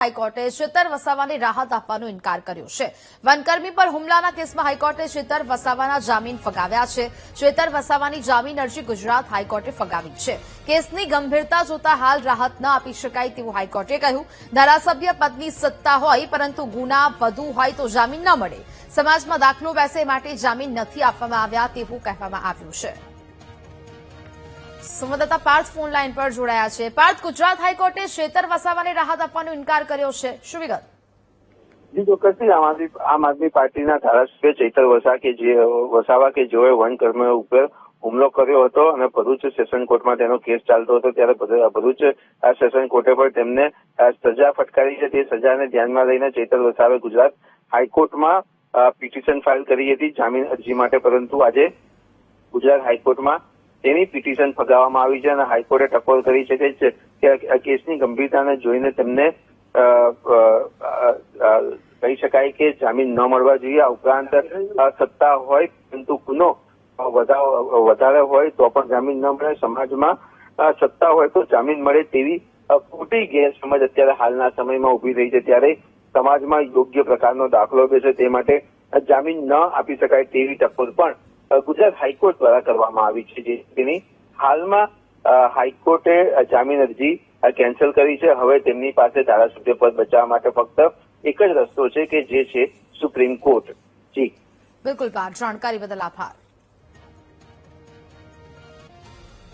હાઈકોર્ટે શેતર વસાવાને રાહત આપવાનો ઇનકાર કર્યો છે। વનકર્મી પર હુમલાના કેસમાં હાઈકોર્ટે શેતર વસાવાના જામીન ફગાવ્યા છે। શેતર વસાવાની જામીન અરજી ગુજરાત હાઈકોર્ટે ફગાવી છે। કેસની ગંભીરતા જોતા હાલ રાહત ન આપી શકાય તેવું હાઈકોર્ટે કહ્યું। ધારાસભ્ય પદની સત્તા હોય પરંતુ ગુના વધુ હોય તો જામીન ન મળે। સમાજમાં દાખલો બેસે માટે જામીન નથી આપવામાં આવ્યા તેવું કહેવામાં આવ્યું છે। સંવાદદાતા પાર્થ ફોન લાઈન પર જોડાયા છે। પાર્થ, ગુજરાત હાઈકોર્ટે શેતર વસાવાને રાહત આપવાનો ઇનકાર કર્યો છે, શું વિગત? જી ચોક્કસથી આમ આદમી પાર્ટીના ધારાસભ્ય ચૈતર વસાવા કે જેઓએ વનકર્મીઓ ઉપર હુમલો કર્યો હતો અને ભરૂચ સેશન કોર્ટમાં તેનો કેસ ચાલતો હતો, ત્યારે ભરૂચ સેશન કોર્ટે પણ તેમને સજા ફટકારી છે। તે સજાને ધ્યાનમાં લઈને ચૈતર વસાવાએ ગુજરાત હાઈકોર્ટમાં પિટિશન ફાઇલ કરી હતી જામીન અરજી માટે, પરંતુ આજે ગુજરાત હાઈકોર્ટમાં તેની પિટિશન ફગાવવામાં આવી છે અને હાઈકોર્ટે ટકોર કરી છે કે કેસની ગંભીરતાને જોઈને તેમને કહી શકાય કે જામીન ન મળવા જોઈએ। આ ઉપરાંત સત્તા હોય પરંતુ ગુનો વધારે હોય તો પણ જામીન ન મળે। સમાજમાં સત્તા હોય તો જામીન મળે તેવી ખોટી ગેરસમજ અત્યારે હાલના સમયમાં ઉભી રહી છે, ત્યારે સમાજમાં યોગ્ય પ્રકારનો દાખલો બેસે તે માટે જામીન ન આપી શકાય તેવી ટકોર પણ ગુજરાત હાઈકોર્ટ દ્વારા કરવામાં આવી છે। જેની હાલમાં હાઈકોર્ટે જામીન અરજી કેન્સલ કરી છે। હવે તેમની પાસે ધારાસભ્ય પદ બચાવવા માટે ફક્ત એક જ રસ્તો છે કે જે છે સુપ્રીમ કોર્ટ। જી બિલકુલ, જાણકારી બદલ આભાર।